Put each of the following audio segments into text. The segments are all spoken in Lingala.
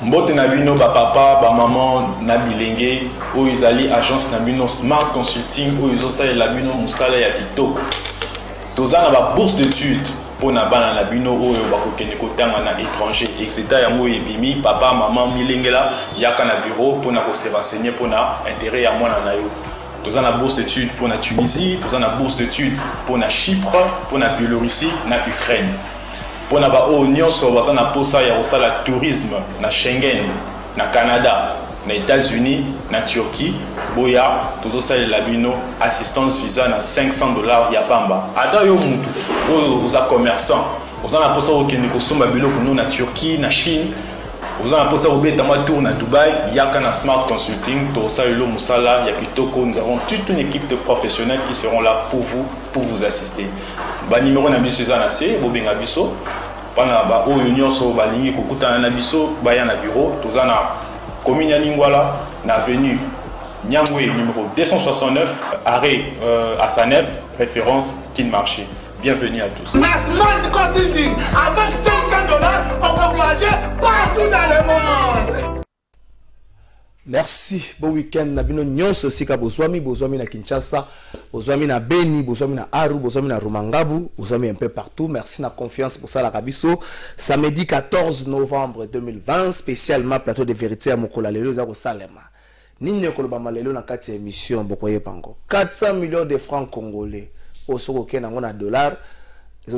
Mbote Nabino, papa, maman, Nabilenge, où ils allaient agence Nabino Smart Consulting, où ils ont ça Nabino Moussala Yakito. Tous en a bourse d'études pour Nabana Nabino, où ils ont des étrangers, etc. Yamou Ebimi, papa, maman, Milengela, Yakana bureau pour se renseigner pour intérêt à moi Nanayo. Tous en a bourse d'études pour la Tunisie, tous en a bourse d'études pour la Chypre, pour la Biélorussie, la Ukraine. Pour na ba union so baza na posa ya kosala tourisme na Schengen, na Canada, na États-Unis, na Turquie, boya tozo salela bino assistance visa na $500 ya pamba. Ata yo mutu o za commerçant, oza na posa okende kosomba biloko no na Turquie, na Chine, oza na posa obeta ma tour na Dubaï, yaka na Smart Consulting, to salelo musala ya kitoko. Nous avons toute une équipe de professionnels qui seront là pour vous assister. Ba numéro na biso ezana se bobenga biso pana ba o union so balingi kokutana na biso baya na bureau tozana commune ya Lingwala na avenue Nyangwe numéro 269 arrêt à Sanef référence Kin Marché. Bienvenue à tous. Smart Consulting avec $500 on peut voyager partout dans le monde. Merci. Bon week-end. Nabino nyonso sika bozwami na Kinshasa, bozwami na Beni, bozwami na Aru, bozwami na Rumangabu, bozwami un peu partout. Merci na confiance pour ça la Kabiso. Samedi 14 novembre 2020, spécialement plateau de vérité à Mokola Lelo za Salema. Nini koloba malelo na kati émission bokoye pango. 400 millions de francs congolais. Osoko kena ngona dollars.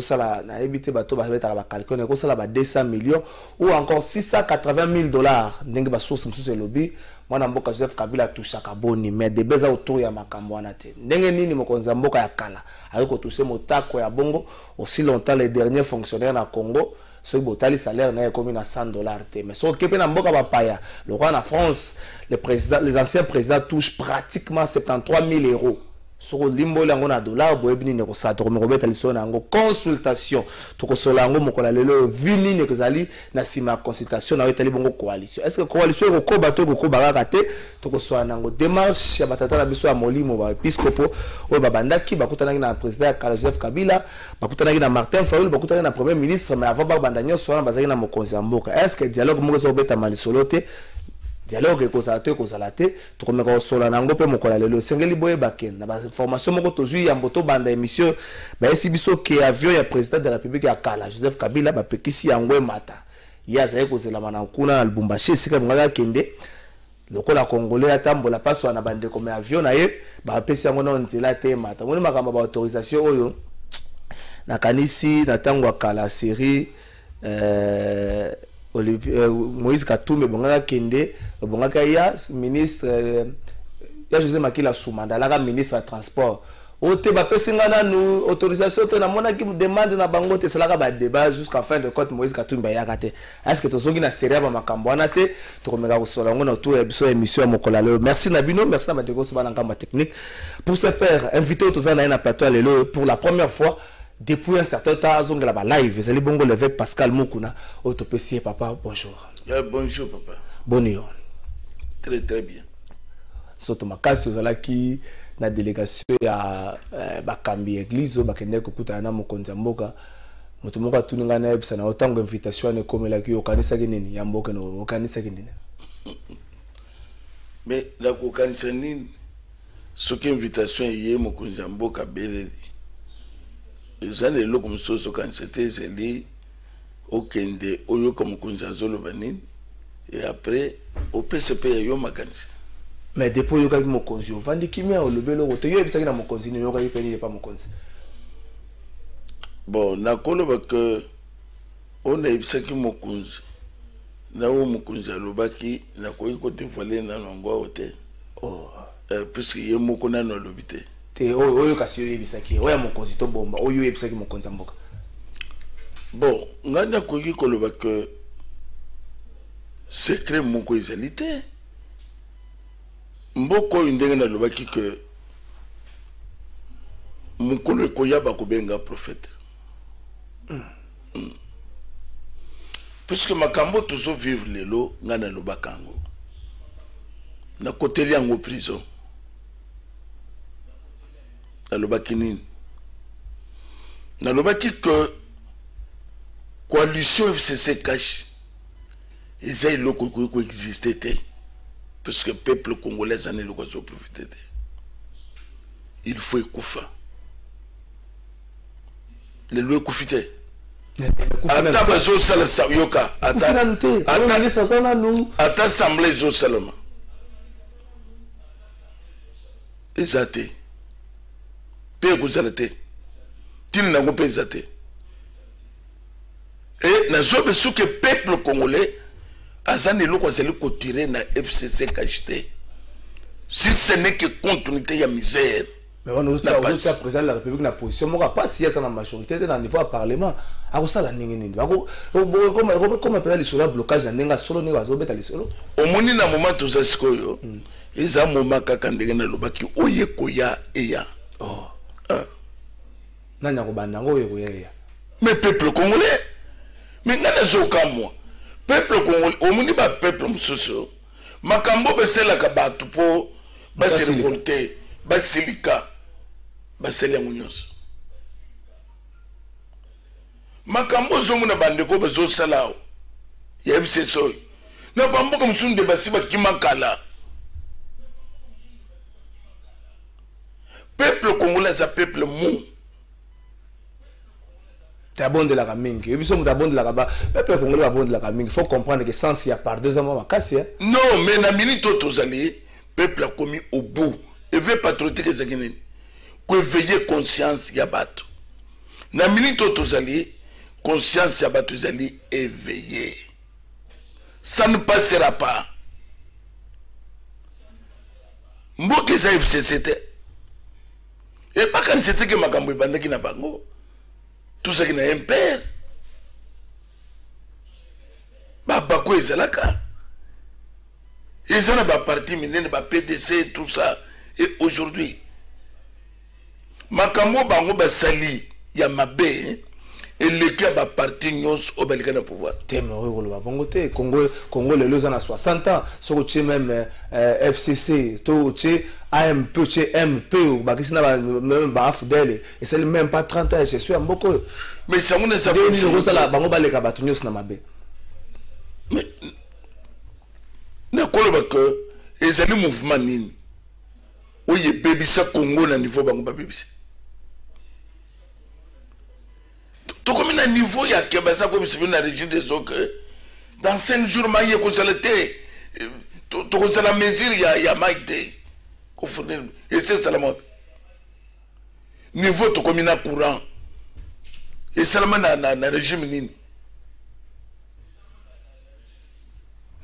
Ça na évité bateau ba mettre ba calculer ko ça ba 200 millions ou encore $680,000 ndenge ba source msusu lobby mwana mboka Joseph Kabila tushaka boni mais de beza autour ya makambo wana te ndenge nini mokonza mboka ya kala ayiko toucher motako ya bongo aussi longtemps les derniers fonctionnaires na Congo ceux botali salaire na comme na $100 te mais so kepe na mboka ba paya le roi na France les anciens présidents touchent pratiquement 73,000 €. Sur limbo lango na dollar boebini ne ko sato ko robeta lisona ngo consultation to ko solango mokola lelo vini ne kozali na sima consultation na wetali bongo coalition est-ce que coalition ko bato ko baraka te to ko soana ngo démarche ya batata na biso ya molimo ba episcopo o babandaki bakutana na président ya Joseph Kabila bakutana na Martin Fayulu bakutana na premier ministre mais avant babandanyo soana bazaki na mokonzi ya mboka est-ce que dialogue mo ko beta malisolote dialogue kozalate to komeka osola nango pe mokola lelo sengeli boye bakenda ba information moko tozui ya mboto banda émission ba esi biso ke avion ya président de la République ya kala Joseph Kabila ba pekisi yango mata ya zaye kozela mana kuna na Lubumbashi sika ngala kende lokola congolais atambola paso na bande comme avion na ye ba pesi yango na nzela te mata moni makamba ba autorisation oyo na kanisi na tango kala série Olivier Moïse Katumbi bongaka kende bongaka ya ministre ya José Makila Soumanda la ministre ya transport ote ba pesinga na nous autorisation te na mona ki demande na bango te salaka ba débat jusqu'à fin de compte Moïse Katumbi ya kate est-ce que tozongi na série ba makambo wana te to komeka ko sola ngona autour ya biso émission mokola lelo merci na bino merci na bateko so bana ngamba technique pour se faire inviter autozana na plateau lelo pour la première fois depuis un certain temps, on a live. Vous allez bongo l'évêque Pascal Moukouna. Autopécier papa, bonjour. Bonjour papa. Bonjour. Très très bien. Surtout ma casse aux ala qui na délégation à Bakambi église au Bakende Kokuta na Mokonza Mboka. Mutumoka tuninga na ebisa na autant d'invitation ne comme la qui au kanisa kinini ya Mboka no kanisa kinini. Mais la kanisa nini ce qui invitation yé Mokonza Mboka beleli. J'en ai comme ça quand c'était zeli au Kende oyo comme Kunzazolo banin et après au PCP yo makanisi mais depuis yo ka mokonzi vandi kimia o lobelo ko te yo ebisa na mokonzi ni yo ka yipeni pas mokonzi bon na koloba que on a ebisa ki mokonzi na o mokonzi alobaki na ko ikote voler na ngwa hotel puisque ye moko na no lobité oyo kasi oyo ebisaki oyo mokonzi to bomba oyo ebisaki mokonzi mboka bon ngana koki koloba que secret moko ezali te mboko oyo ndenge nalobaki que mokolo ekoyaba kobenga prophète Puisque makambo toujours vivre lelo ngana lobakango na koteli yango prison na lobaki nini na lobaki que coalition FCC cache ils aient le ko exister puisque peuple congolais en est le ko profiter il faut écouter les lois écouter ata bazo sala sayoka ata assemblée zo salama ezate pe kozalate tin na go pe ezate et na zo besu que peuple congolais azane lo ko zeli ko tirer na FCC KHT si ce n'est que continuité ya misère. Mais on a aussi le président de la République na position moi pas si à la majorité dans le niveau du parlement a ça la ningini comme appelle les solo blocage na nenga solo ne bazo beta les solo au moni na moment to za sikoyo eza moment kaka ndenge na lobaki oye koya eya nanya ko banda ngo oye ya mais peuple congolais mais ngana zo kamwa peuple congolais au moni ba peuple musoso makambo besela ka batu po basi révolter basilika baseli yango nyonso makambo zomuna bandeko bazosala ya FCC na bamboka musunde basi bakimakala peuple congolais sa peuple mou tabonde la kamingi biso mutabonde la kaba peuple congolais babonde la kamingi faut comprendre que sans il y a par deux ans makasi non mais na minute tozali peuple a commis au bout et veut patriotique zakine que veiller conscience ya bato na minute tozali conscience ya bato zali éveillé ça ne passera pas mboke za FCC et pas quand c'était que makambo bandaki na bango tout ça qui n'a un père babako ezalaka ils ont ba parti minene ba PDC tout ça et aujourd'hui makambo bango ba sali ya mabe et le qui ba parti nyos obalika na pouvoir témoin ko ba bongo te Congo le loza na 60 ans soko che même FCC to che AMP che MP ba kisina même ba afdele et c'est même pas 30 ans je suis en boko mais ça on est ça ça bango baleka ba nyos na mabe mais na koloba que ezali mouvement nini oye bebisa Congo na niveau bango ba bebisa to comme na niveau ya kebasa ko bisi na régime des autres dans 5 jours maye ko salate to ko sala mesure ya maite ko fournir et c'est ça la mode niveau to comme na courant et seulement na régime nini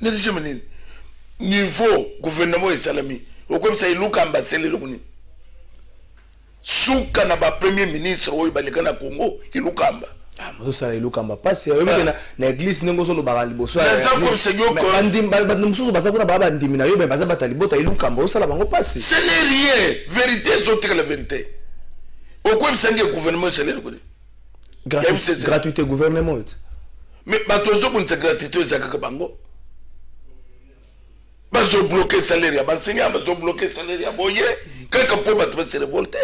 na régime nini niveau gouvernement et salami au comme ça iluka ambassadeur le kuni souka na ba premier ministre oyo baleka na Congo ilukamba mo ça ilukamba passe na église nengo so lo bakali boso na ça comme c'est yo ko ndim ba mususu basa kuna baba ndimi na yo ba basa batali bota ilukamba o sala bango passe ce n'est rien vérité zote la vérité au comme ça le gouvernement c'est le kuni gratuité gouvernement mais batozo pour cette gratuité zakaka bango bazo bloquer salaire basenya bazo bloquer salaire boye quelque po batba se révolter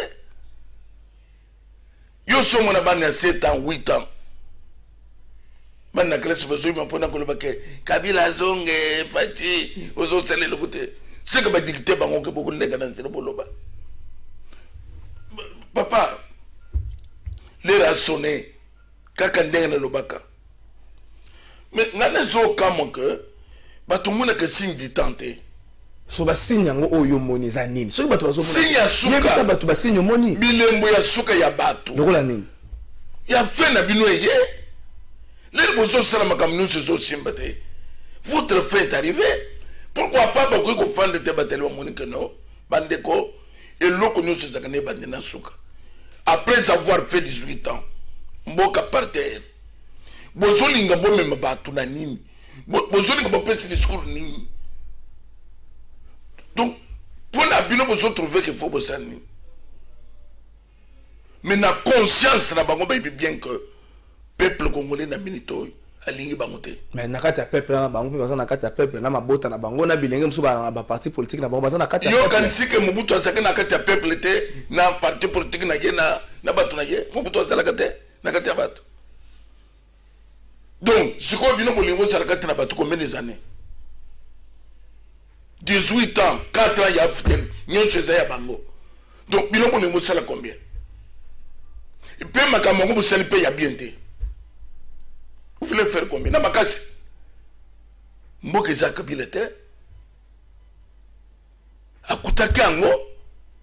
yo somo na bana 7 ans 8 ans bana classe bazo impona ko lobake kabila zonge fati ozo sale le côté c'est que ba dicter bango ke beaucoup le kana se boloba papa les raisonner kaka ndenge na lobaka mais ngana zo kamo que batumuna que signe du tenter so ba signe ngo oyo moni za nini so bato bazo signe ya suka yebisa bato ba signe moni bilembo ya suka ya bato lokola nini ya fait na bino eye les bozo sala makamnu se zo simbate votre fait est arrivé pourquoi pas ba ko fande te bateli moni que non bandeko et loko nyo se zakane bandena suka après avoir fait 18 ans mboka par terre bozo linga bo mema bato na nini bozo linga bo pesi discours nini. Donc, pour la bino, vous trouvez qu'il faut bosser. Mais la conscience, bien que peuple congolais na minito alingi bangote. Mais nakati ya peuple na bango pe nakati ya peuple na mabota na bango na bilenge musu ba parti politique na bango nakati ya peuple. Yo kanisike Mobutu azaka nakati ya peuple te na parti politique na gena na batu na ye Mobutu azala kate nakati ya batu. Donc siko bino bolingo zala kati na batu combien des années? 18 ans, 4 ans ya fidèle, nyon seza ya bango. Donc bino bolingo zala combien? Et puis makamongo bosali pe ya bien te. Vous voulez faire combien? Na makasi. Mboke za kabila te. Akutaki ango,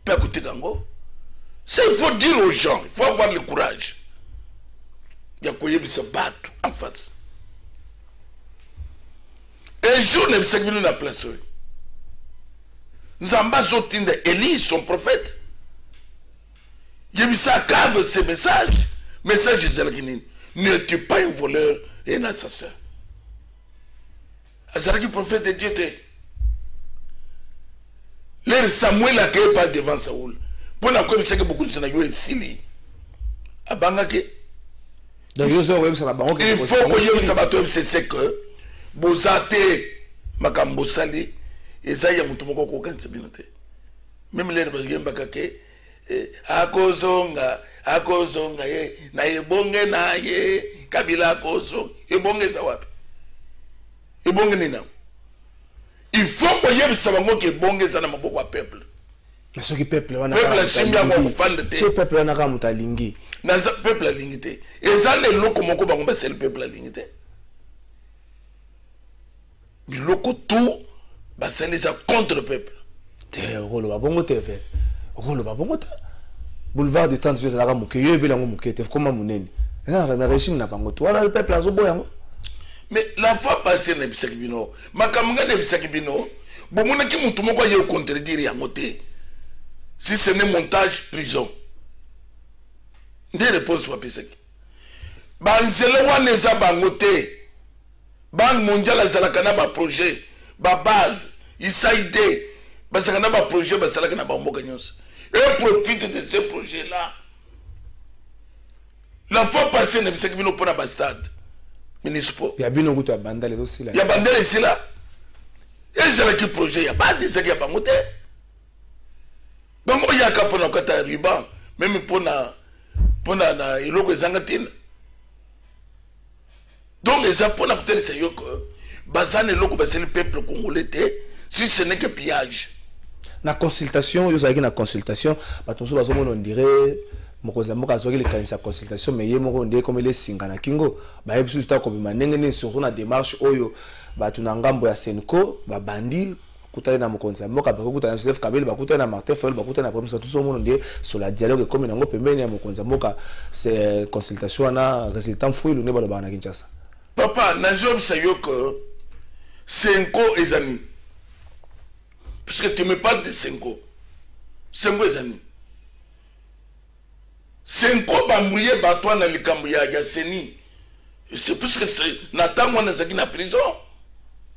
pe akutaki ango. Ça il faut dire aux gens, il faut avoir le courage. Ya koyebisa batu en face. Un jour ne bisakibino na place. Nzamba zotinde Élie son prophète. Yebisa cadre ces messages. Message de Zalakinin. Ne tue pas un voleur et un assassin. Azaraki prophète de Dieu était. L'air Samuel a créé pas devant Saoul. Pour la commission que beaucoup de gens ont essayé. Abangake. Il faut que ça va c'est que Bozate Makambosali et ça y a mon tomoko kokan sebinote. Même les bagake akozonga ye na ebonge na ye kabila akozo ebonge za wapi ebonge nina il faut que yebisa bango ke ebonge za na maboko ya peuple mais ce qui peuple wana peuple simbia ko kufanda te ce peuple wana ka mutalingi na peuple alingi te ezane loko moko bango ba sel peuple alingi te biloko tout ba sel ça contre le peuple te rolo ba bongo te ve rolo ba bongo te boulevard de temps de Dieu la moke yo ebelango moke te comment munene na régime na bango to wala le peuple azo boyango. Mais la fois passée na bisaki bino makamanga na bisaki bino bomona ki mutu moko ye contredire yango te si ce n'est montage prison nde réponse wa pisaki banzela wana eza bango te banque mondiale azalaka na ba projet ba bag isaide basaka na ba projet basalaka na ba mboka nyonso. Et profite de ce projet-là. La fois passée, nous avons vu pour la stade municipal. Il y a bien un bandale aussi là. Il y a bandale ici là. Et c'est là qui projet. Il n'y a pas de ça qui a pas monté. Donc il y a qu'à prendre un ruban, même pour la iloko zangatine. Donc les Japonais peut-être c'est que bazane loko basé le peuple congolais si ce n'est que pillage. Na consultation, yo zaki na consultation, batonso bazomona on dirait mokoza mboka azoki le kanisa consultation mais yemo on dirait comme les singana kingo ba yebisu sta ko bima ndenge ne surtout na démarche oyo batu na ngambo ya Senko ba bandi kutana na mokonza mboka ba kutana na Joseph Kabila ba kutana na Martin Fayulu ba kutana na premier tout so on dirait sur la dialogue comme nango pembeni ya mokonza mboka c'est consultation na résultat fouille le ne ba na Kinshasa. Papa na job sayo que Senko ezami. Parce que tu me parles de Senko. Senko est ami. Senko bamouye batwa na likambo ya seni. C'est parce que c'est Nathan wana zaki na prison.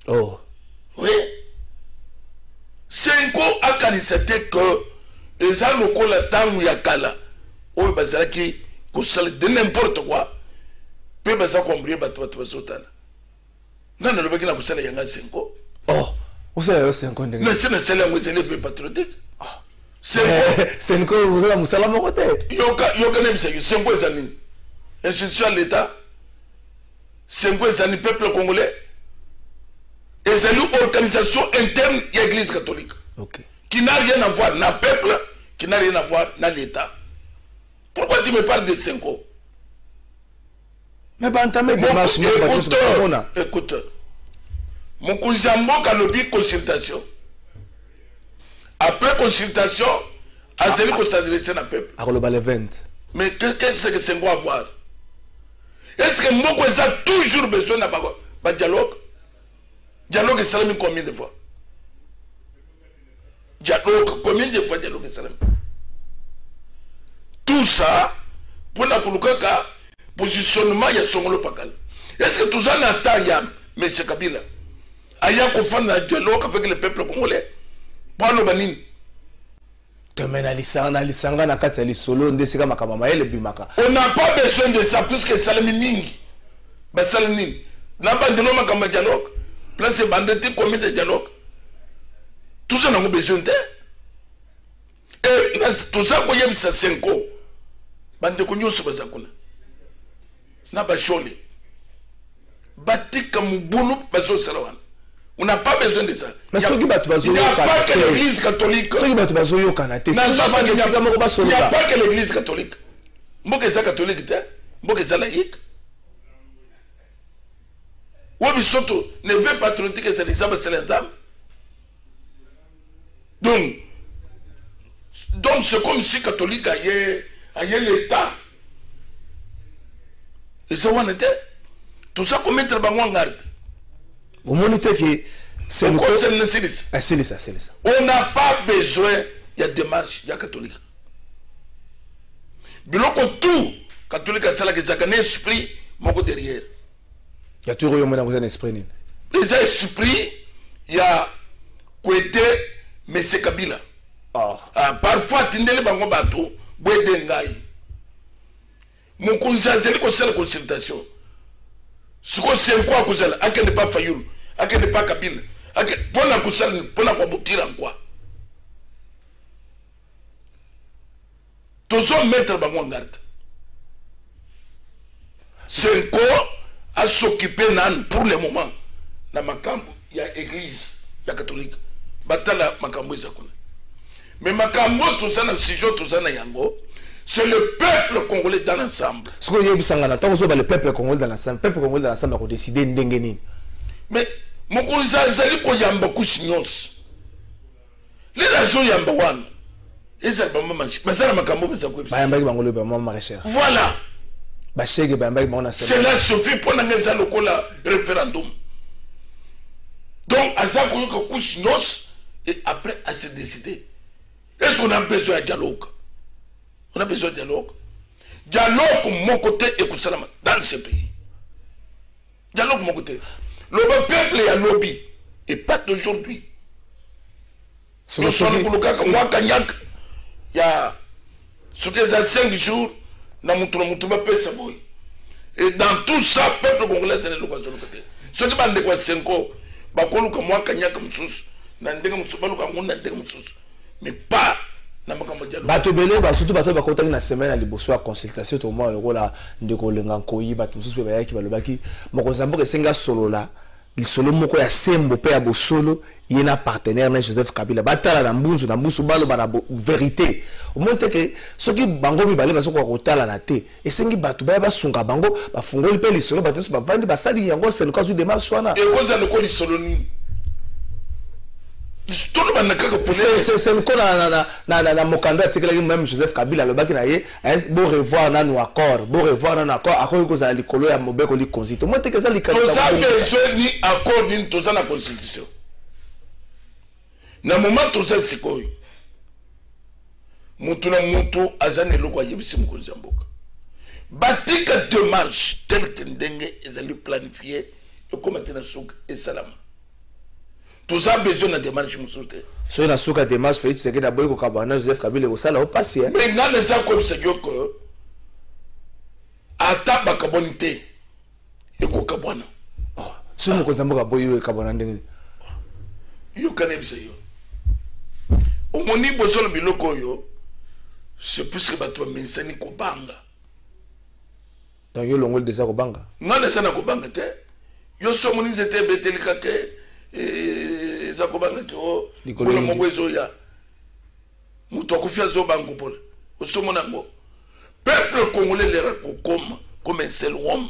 Oh. Oui. Senko a kanisate que eza lokola tangu ya kala. Oyo bazaki ko sale de n'importe quoi. Pe bazaki kombrier batwa basotala. Nana lobaki na kusala yanga Senko. Oh. Vous savez, c'est un con de mais c'est le patriotique. C'est une cosa, vous avez un salam au côté. Yoka nem c'est un quoi ça ni? Institution de l'État. C'est quoi ça ni peuple congolais? Et c'est une organisation interne de l'Église catholique. Ok. Qui n'a rien à voir na peuple, qui n'a rien à voir na l'État. Pourquoi tu me parles de Senko? Mais bah entamé démarche, écoute. Mon cousin Mboka lobby consultation. Après consultation, à celui qui s'adresse à peuple. À le 20. Mais qu'est-ce que c'est quoi avoir? Est-ce que Mboka a toujours besoin d'un dialogue? Dialogue est salami combien de fois? Dialogue, combien de fois dialogue est salami? Tout ça, pour la Kouloukaka, positionnement, il y a son rôle pakal. Est-ce que tout ça n'a pas M. Kabila? Aya ko fan na dialogue avec le peuple congolais. Pas le banine. On n'a pas besoin de ça plus que Salamining. Basalini. N'a pas de l'homme comme dialogue. Place de bandité commis de dialogue. Tout ça n'a pas besoin de. Et tout ça, quand il y a 5 ans, bande konyo se bazakuna. N'a pas chôlé. Bati comme boulou bazo salawan. On n'a pas besoin de ça. Mais il n'y a pas que l'église catholique. Il n'y a pas que l'église catholique. Mboke ça catholique, mboke ça laïque. Ou bisoto ne veut pas patriotique que c'est l'examen, c'est l'examen. Donc c'est comme si catholique aille l'État. Et ça on était. Tout ça qu'on mettre en garde. Vous montrez que c'est on n'a pas besoin de démarche, il y a catholique. Biloko tout catholique a ça qui a un esprit moko derrière. Il y a toujours un esprit. Les esprits, il y a Kwete Mese Kabila. Parfois tindele bango bato bwede ngai. Mon conseil c'est la consultation. Ce qu'on sait quoi que ça, à quel n'est pas Fayoul, à quel n'est pas Kabila, à quel pour la cousselle, pour la aboutir en quoi. Tous hommes mettre en garde. C'est quoi à s'occuper pour le moment. Dans ma camp, il y a église, il y a catholique. Batala makambo izakuna. Mais makambo tout ça na sijo tout ça na yango. C'est le peuple congolais dans l'ensemble. Ce que vous savez, c'est le peuple congolais dans l'ensemble. Le peuple congolais dans l'ensemble a décidé de dégainer. Mais mon conseil, c'est que yamba kusinyos. Les raisons yamba wan. Et ça va manger. Mais ça na makambo bezakwebisa. Bayamba ki bangolo ba mama recherche. Voilà. Ba chege bayamba ki bangona. Cela suffit pour n'engager le référendum. Donc à ça qu'on kusinyos et après à se décider. Est-ce qu'on a besoin de dialogue? On a besoin de dialogue. Dialogue de mon côté et dans ce pays. Dialogue de mon côté. Le peuple est à lobby. Et pas d'aujourd'hui. Nous sommes pour le cas que moi, Kanyak, il y a sur les 5 jours, et dans tout ça, le peuple congolais, c'est le côté. Ce qui est de 5 ans, mais pas. Batobele surtout bato bakota na semaine à liboso à consultation tout moment le la ndeko lenga koyi bato mususu pe bayaki balobaki mokozambo ke senga solo la li solo moko ya sembo pe ya bosolo yena partenaire na Joseph Kabila batala na mbusu balo bana vérité au monte que soki bango mi bale basoko kotala na te esengi bato ba sunga bango bafungoli pe li solo bato ba vandi basali yango c'est le cas de démarche wana et quoi ça le ko li solo ni c'est le cas na mokando atikela même Joseph Kabila le baki na ye bon revoir na no accord accord ko za likolo ya mobeko li constitution moi te que ça li kanisa ça besoin ni accord ni to za na constitution na moment to ça sikoyi mutu na mutu azane loko yebisi mukonzi mboka batika démarche tel que ndenge ezali planifié et comme tena souk et salama. Tout ça besoin de démarche musulmane. So na suka démarche fait c'est que d'abord ko kabana Joseph Kabila au sala au passé. Mais na ça comme c'est que ata bakabonité et ko kabana. So mo ko zamboka boyo kabana ndenge. Yo kanebisa yo. Au moni bozolo biloko yo c'est plus que bato mensani ko banga. Donc yo longol déjà ko banga. Ngana sana ko banga te. Yo so moni zete betelika ke ça comment que oh le mongwezo ya muto akufia zo bango pole osomona ngo peuple congolais lera comme un seul homme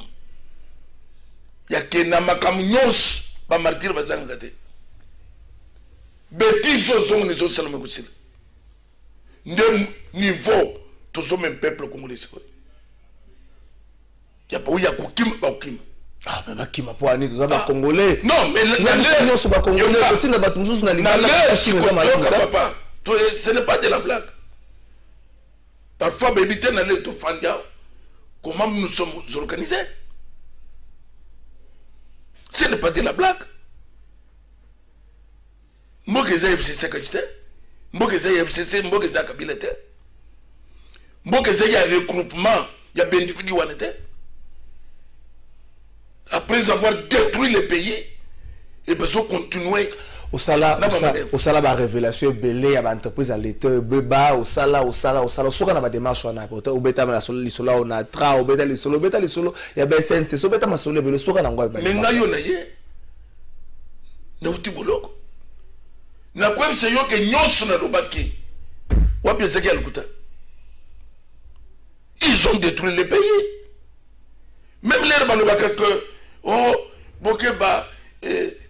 ya kena makamnyos ba martyr bazanga te betizo zo ne zo salama kusila ndem niveau to zo même peuple congolais c'est quoi ya ba uya kukim ba ukim. Ah, mais qui m'a pas dit, nous Congolais. Non, mais nous sommes Congolais. Ce n'est pas de la blague. Parfois, baby, tu n'as tout fandia. Comment nous sommes organisés? Ce n'est pas de la blague. Moi, que j'ai c'est ça que j'étais. mboka eza ya FCC mboka eza Kabila te mboka eza ya regroupement ya bendividu wana te. Après avoir détruit le pays et besoin continuer au sala ba révélation belé ya ba entreprise à l'état beba au sala soka na ba démarche wana poto obeta na solo lisola on tra obeta lisolo ya ba SNC so beta masolo bele soka na ngwa ba menga yo na ye na utiboloko na kwa se yo ke nyonso na lobaki wapi ezaki alukuta. Ils ont détruit le pays. Même les balobaka que oh bokeba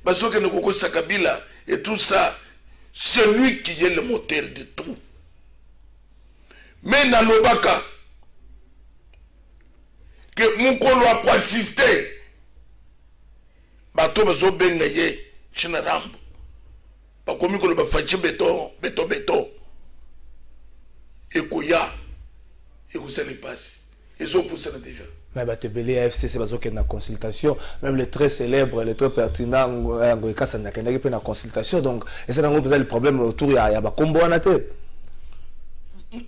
basoke no koko Kabila et tout ça, c'est lui qui est le moteur de tout. Mais dans l'Obaka, que mon colo a assisté, bateau bazo bengaye, chénarambo, pas comme il a fait béton, et koya, et que ça ne passe. Ils ont poussé déjà. Mais bah tebeli AFC c'est parce qu'il y a une consultation, même les très célèbres, les très pertinents, Ngoïka ça n'a qu'un une consultation, donc et c'est un gros le problème autour il y a combo en athée.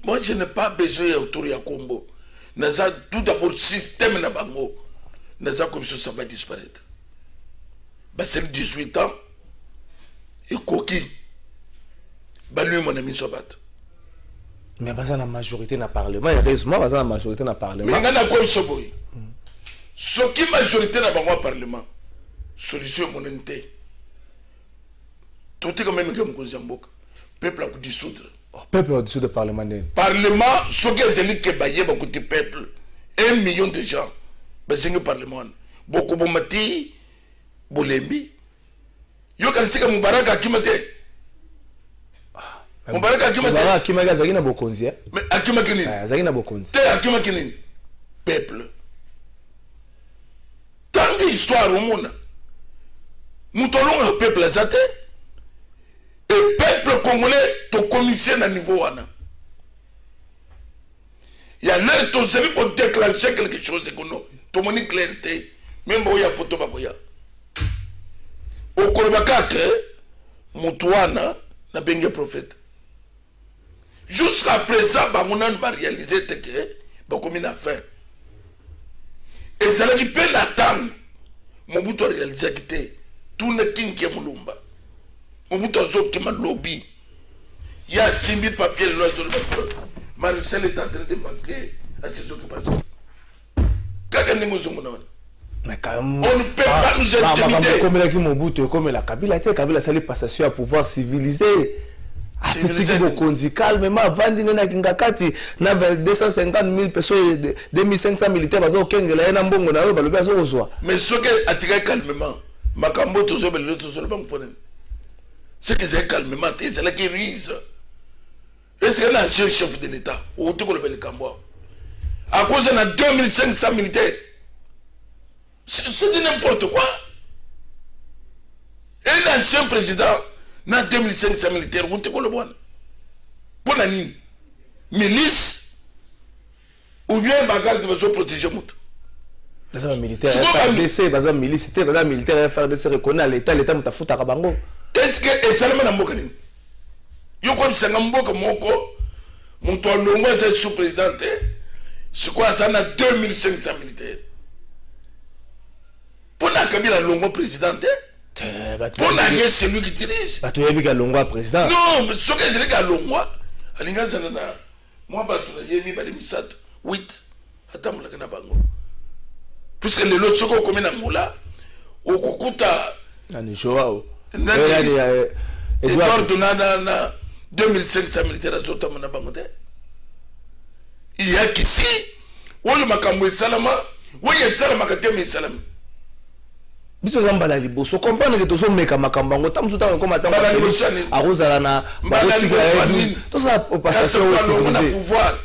Moi je n'ai pas besoin autour il y a combo. Naza tout d'abord système na bango, naza comme ça va disparaître. Bah c'est 18 ans et coquille, bah lui mon ami Sobat. Mais pas la majorité dans le Parlement. Heureusement, pas la majorité dans le Parlement. Mais il y a quoi ce boy? Ce qui est majorité dans le Parlement, solution monétaire. Tout est quand même comme Kozambok. Peuple a dissoudre. Peuple a dissoudre le Parlement. Parlement, ce qui est celui qui est beaucoup de peuple. 1 million de gens. C'est le Parlement. Beaucoup de mati, Bolembi. Yo quand c'est que Moubarak a kimate. Moubarak Akima Zagi na bokonzi. Mais Akima Kinin. Zagi na bokonzi. Te Akima Kinin. Peuple. Tant d'histoire au monde. Nous tenons un peuple azate. Et peuple congolais, ton commissaire à niveau wana. Il y a l'air ton service pour déclencher quelque chose que nous. Ton moni clarté. Même boya poto bakoya. Au kolobaka que Moutouana n'a bengue prophète. Jusqu'à présent, on va réaliser que beaucoup de affaires. Et ça veut dire que l'attendre. Mon but de réaliser que tout le monde qui est moulumba. Mon but de ma lobby. Il y a 6 000 papiers de l'autre. Maréchal est en train de manquer à ses occupations. Mais quand même, on ne peut pas nous intimider. Comme la Kabila, c'est la passation à pouvoir civiliser. Calmement, Vandine Kingakati, 250 000 personnes, 2500 militaires, mais ce qui est attiré calmement, Makambo, tout ça, c'est que c'est calmement, c'est là qui rise. Est-ce qu'il y a un chef de l'État, ou tout le Cambois, à cause de 2500 militaires, c'est n'importe quoi. Un ancien président, na 2500 militaires, vous te le bon. Pour la nuit, milice ou bien bagarre de besoin protéger mon. Les militaires, FRDC, les milices, les militaires, FRDC reconnaît l'État, l'État m'a foutu à Kabango. Est-ce que ça le mène à Mokani? Yo comme ça Mboka Moko, mon toit longue c'est sous-président, c'est quoi ça na 2500 militaires. Pour la Kabila longue président. Pour la guerre, c'est lui qui dirige. Tu as vu qu'il y a Longwa président? Non, mais ce que c'est le cas Longwa, moi, je suis mis 8. Attends, je vais vous puisque les lots sont comme un moula, au Kokuta. Edouard Donana, 2500 militaires à Zotamana Bangote. Il y a qu'ici, où il y a Salama, où il y a Salama Katemi Salam. Biso zambala liboso comprendre que tozo meka makambango tamzuta comme attendre arozala na barotika to ça passation aussi on a pouvoir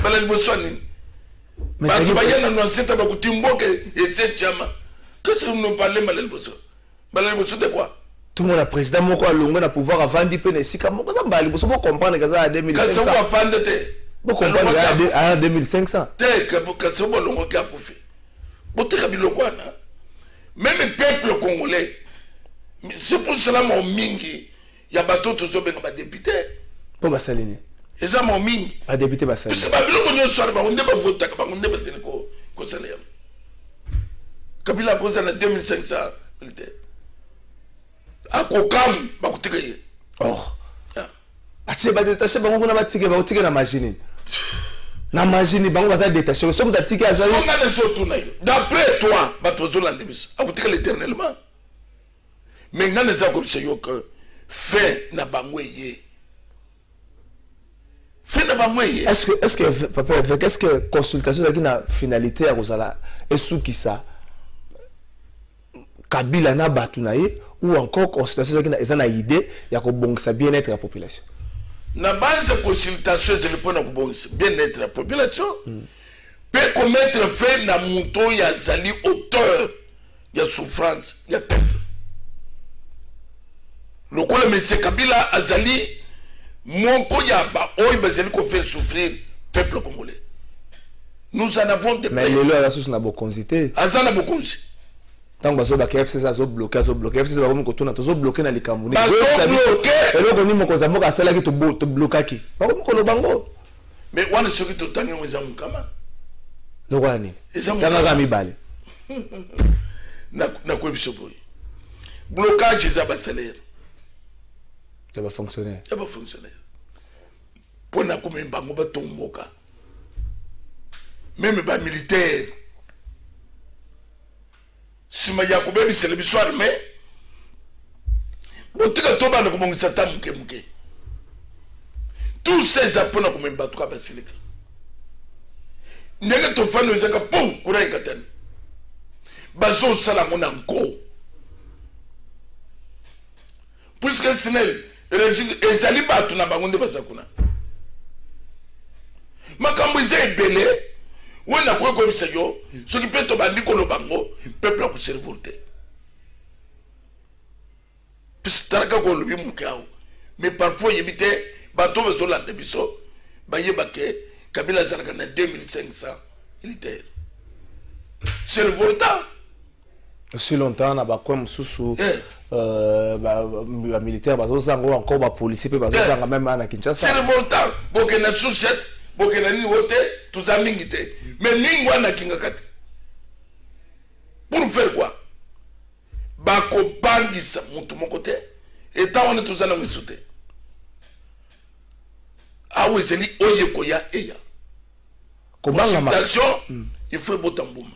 bala liboso ni mais tu bayana no seta ba kutimboke et c'est chama qu'est-ce que nous parler bala liboso de quoi tout le monde a président moko alongo na pouvoir avant di pene sika moko zambala liboso pour comprendre que ça à 2500 ka ça va fande te pour comprendre à 2500 te que ça va longo ka kufi botika bilokwana. Même le peuple congolais, c'est pour cela mon mingi, il y a bateau tous les députés. Pour Bassaline. Et ça m'a mis. A député Bassaline. Parce que Babylone, on soir, on n'est pas voté, on n'est pas voté au salaire. Kabila a posé la 2500 militaires. A Kokam, bah, vous tirez. Oh. Ah, tu sais, bah, détaché, bah, on a tiré, bah, on tiré la machine. Na machine, bah, on va détacher. Somme de tiré à Zali. D'après toi, bah, tu vas l'endébis. A vous tiré l'éternellement. Mais n'a pas comme ça, que fait n'a pas mouillé. Est-ce que papa, est-ce que consultation avec une finalité à Rosala est sous qui ça Kabila na batunaye ou encore consultation avec une idée il y a que bon ça bien-être de la population. Na base de consultation c'est le point de bon bien-être de la population peut commettre fait na mouton ya zali auteur ya souffrance ya peuple. Le quoi monsieur Kabila azali mon koyaba, oh, il va faire souffrir le peuple congolais. Nous en avons des mais le lot la source n'a pas consité. Azana beaucoup. Tant que baso ba KFC ça zo bloqué FC ba ko tuna to zo bloqué na likambu ni. Ba bloqué. Et là on mo ko za mo ka sala ki to bloqué ki. Ba ko lo bango. Mais wana soki to tanga weza mukama. Lo kwa nini? Tanga ga mibale. Na ko biso boy. Blocage za ba salaire. Ça va fonctionner. Ça va fonctionner. Pour na comme un bango ba tomboka. Même ba militaire. Si ma yakoube bi c'est le soir mais bon tu que toba na ko ngisa tamuke muke. Tous ces apona comme un bateau ka basilika. Ndenge to fano zaka pom kura ikatani. Bazo sala mona ngo. Puisque sinel ezali batu na bango nde basakuna makambo eza ebele wena koyebisa yo soki mpe tobandi koloba bango peuple akoservir te puisque talaka kolobi moke awo mais parfois oyebi te bato bazolanda biso bayeba ke Kabila azalaka na 2500 militaire c'est revoltant. Aussi longtemps na ba kwa msusu ba militaire bazo zango encore ba policier pe bazo zanga même na Kinshasa. C'est revoltant. Boke na société, boke na ni wote tout a mingité. Mais ningwa na kingakati. Pour faire quoi? Ba ko bangisa mutu mokote et tant on est tous en misute. Ah oui, c'est ni oye koya eya. Consultation, il faut botambouma.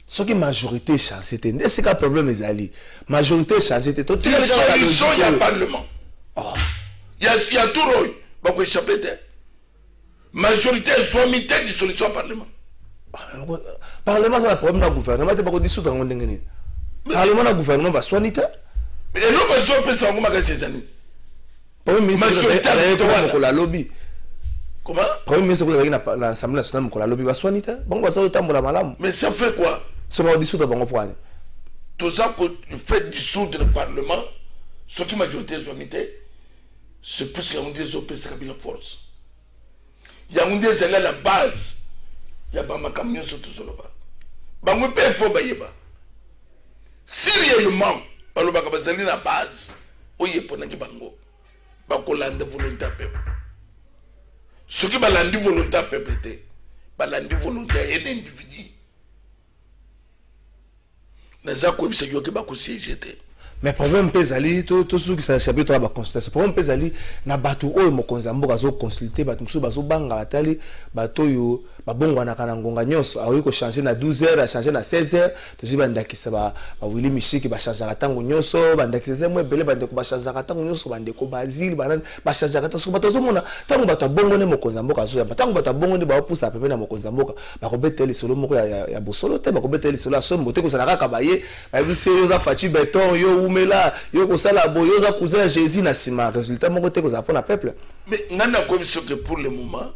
Ce qui est majorité changée, c'est qu'un problème est allé. Majorité changée, c'est tout. Il y a solution, il y a parlement. Il y a tout rôle. Il faut échapper. Majorité, soit mis tête de solution au parlement. Parlement, c'est le problème du gouvernement. Il faut dissoudre le gouvernement. Parlement, le gouvernement va soigner. Et l'autre personne peut s'en remarquer ces années. Premier ministre, il a lobby. Comment? Premier ministre, il a l'Assemblée nationale, il a lobby va soigner. Bon, va sortir la malam. Mais ça fait quoi? Ça va dissoudre le point. Tout ça pour faire dissoudre le parlement, ce qui majorité soit mis, c'est plus qu'il y a des OPS qui ont force. Il y a des élèves à la base. Il y a des camions sur tout ça là-bas. Il y a des faut si réellement, il y a des la base, il y a des bango. Il y a des volontaires peuple. Ce qui est des volontaires peuple, c'est des volontaires et des individus. Mais problème pezali tout ce qui s'appelle toi ba consultation problème pezali na batu oyo mokonza mboka zo consulter batu mso bazo banga atali bato yo babongwa na kana ngonga nyonso awi ko changer na 12h a changer na 16h to ziba ndakisa ba Willy Mishiki ba changer katango nyonso bandakisa mwe bele bandeko ba changer katango nyonso bandeko bazili banani ba changer katango so bato zo mona tango bato bongo ne mokonza mboka zo ya tango bato bongo ne ba opusa pepe na mokonza mboka ba ko beteli solo moko ya bosolo te ba ko beteli solo asombo te ko sala kaka baye ba bisi yo za fachi beton yo umela yo ko sala boyo za cousin Jésus na sima résultat moko te ko za pona peuple. Mais nana comme ce que pour le moment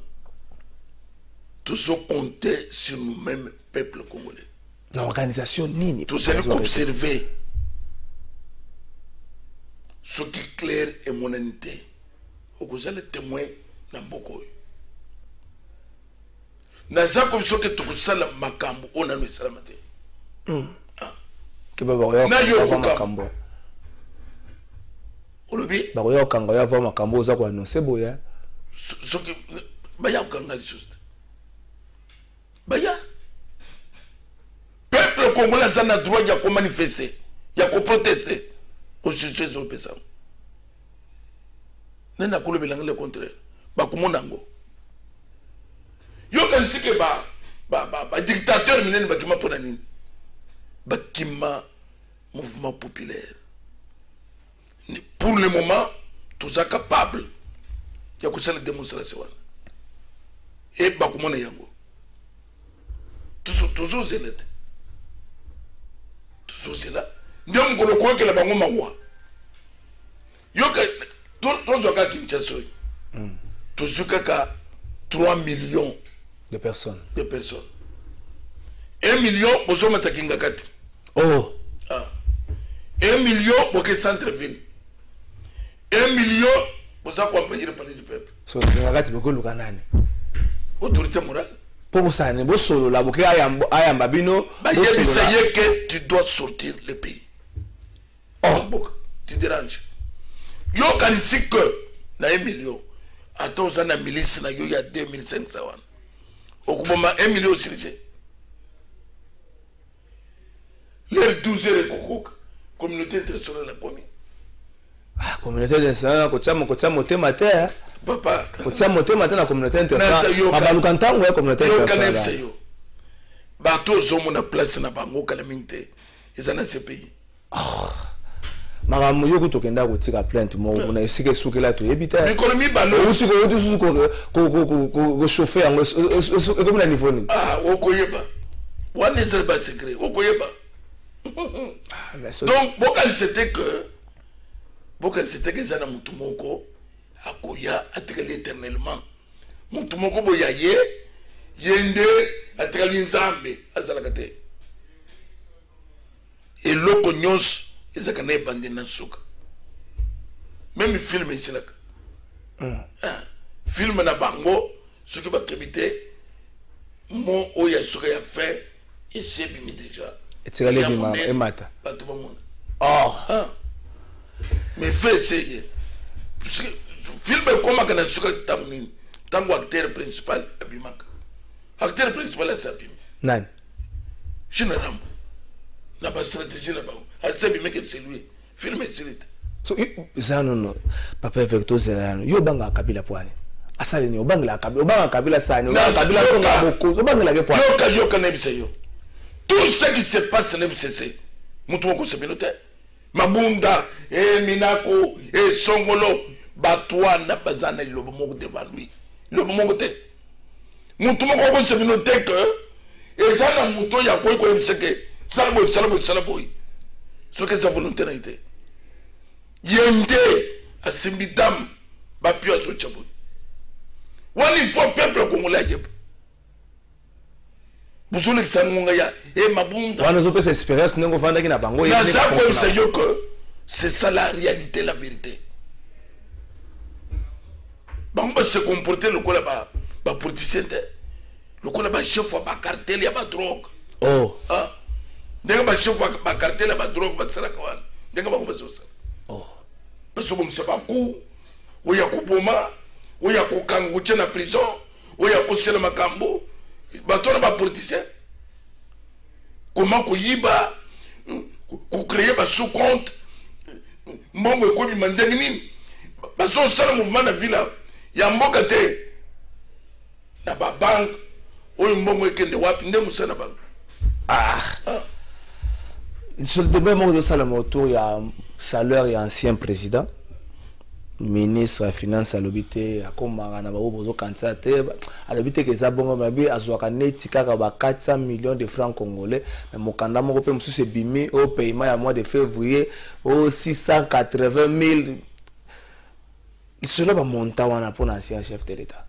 tous ont compté sur nous-mêmes peuple congolais. L'organisation nini tous allons observer ce qui est clair et monanité au vous allez témoin na mboko na za comme ce que tout ça la makambo on a nous salamate ke baba yo makambo olobi ba yo kanga ya va makambo za ko annoncer boya ce qui baya kangali juste baya peuple congolais a le droit de manifester, de protester au sujet de l'opération. Nous n'avons pas le contraire. Bakumonango. Yo kan sike ba dictateur minen bakima ponanini. Bakima mouvement populaire. Pour le moment, tous sont capables de faire la démonstration. Et bakumona yango. Toujours zélette. Toujours là. Nous avons quoi que la bango mawa. Yo ka tous zoka Kinshasa. Tous zoka 3 millions de personnes. 1 million bozo matakinga kati. Oh. 1 million pour que centre-ville. 1 million pour accompagner le palais du peuple. So ngakati boko lukanani. Autorité morale. Pour ça ne bo solo la boke ayamba bino. Bah il y que tu dois sortir le pays. Oh, tu déranges. Yo kan sik na 1 million. Attends ça na milice na yo ya 2500 wan. Okuboma 1 million silise. Les 12 heures de communauté internationale la commis. Ah, communauté internationale, kotia motema te. Papa. Kotia motema te na communauté internationale. Mabaluka ntango ya communauté internationale. Yo kanem seyo. Bato zomo na place na bango kala minte. Ezana ce pays. Makambo yo kutokenda kotika plainte mo na esike sukela to ebita. L'économie balo. Usiko yo tusu ko chauffer yango comme na niveau ni. Ah, okoyeba. Wana c'est pas secret. Okoyeba. Donc, bokan c'était que Zana Moutoumoko akoya atekali éternellement. Moutoumoko boyaye yende atekali nzambe azalakate. Et loko nyos ezakana ebande na suka. Même film ici là. Film na bango ce qui va kebite mo oya suka ya fait et c'est bimi déjà. Etikale bima emata. Oh, mais fais essayer. Film comme quand tu tango acteur principal abimaka. Acteur principal c'est abim. Nani? Généralement. N'a pas stratégie là-bas. C'est bimé que c'est lui. Film est silite. So ça non papa Vecto Zerano. Yo banga kabila poani. Asale ni obanga kabila sani. Kabila tonga boko. Obanga la ke poani. Yo kanebise yo. Tout ce qui se passe dans le MCC, Moutoumoko se pinote. Mabunda, Minako, Songolo, Batouana, Bazana, le moment devant lui. Le moment de Moutoumoko se pinote que, et ça n'a mouton, il y a quoi que c'est que, Salaboy. Ce que sa volonté n'a été. Yende, à Simbidam, Bapio à Sochaboy. Il faut peuple congolais. Bouzoulek Sangonga ya et Mabunda. On a cette espérance n'engo vanda qui na bango. C'est ça la réalité, la vérité. Bamba se comporter le cola ba politicien le cola ba chef ba cartel ya ba drogue. Oh. Ah. Denga ba chef ba cartel ya ba drogue ba sala kawan. Denga ba ko ça. Oh. Parce que bon c'est pas coup. O ya ko boma, o ya ko kango na prison, o ya ko sela makambo. Bateau na politicien comment koyiba ko créer ba sous compte mbongo ko bi mandengi nini bazo sala mouvement na ville ya mboka te na ba bank oyo mbongo ekende wapi nde musana bank sur le débat de Salamo autour il y a salaire et ancien président ministre de finance à l'obité à comme na ba bozo kantate à l'obité que ça bongo mabi azwaka neti kaka ba 400 millions de francs congolais mais mokanda moko pe musu se bimi au paiement à mois de février au 680 000 cela va monter wana pour l'ancien chef de l'état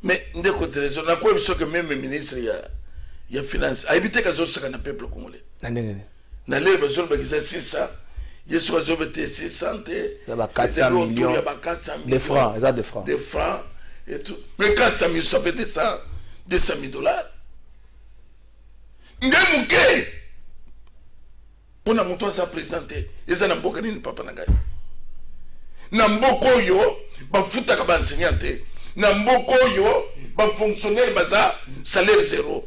mais ndeko trésor na quoi biso que même ministre ya finance a évité que zo saka na peuple congolais na ndenge na le besoin ba kisa 600 je suis à 600 il y a 400 millions de francs, ça de francs. De francs et tout. Mais 400 millions, ça fait 200 $. Ndemouké. On a monté ça présenté. Et ça n'a pas gagné papa Nagay. Namboko yo, ba futa ka ba enseignante. na mboko yo ba fonctionnaire baza salaire zéro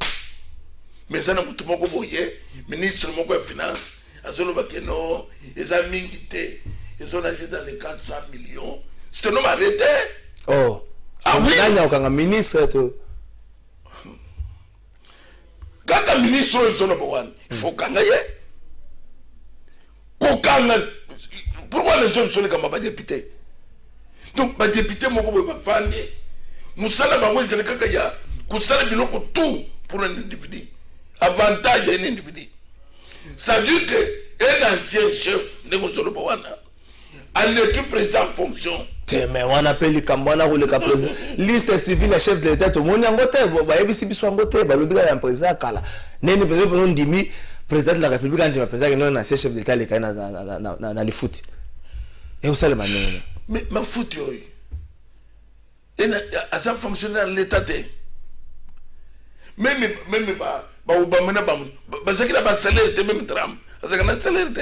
mais ça na mutu moko boye ministre moko ya finance azolo bakeno eza mingi te ils ont acheté dans les 400 millions c'est un homme arrêté. Oh ah oui nani ministre to kaka ministre ils ont besoin il faut kanga ye kokanga pourquoi les gens sont comme ba député donc ba député moko boye ba fandi musala bango ezele kaka ya kusala biloko tout pour un individu avantage un individu ça veut dire que un ancien chef de Mosolo Bawana à l'équipe président en fonction mais on appelle Kambwana ou le président liste civile le chef de l'état tout monde ngote ba yebisi biso ngote ba lobika ya président kala nene président ndimi président de la république ndima président non ancien chef de l'état le kana na le foot et où ça le manene mais ma foot yo et à ça fonctionnaire l'état même Obama ba zakira ba salaire te même tram azakana salaire te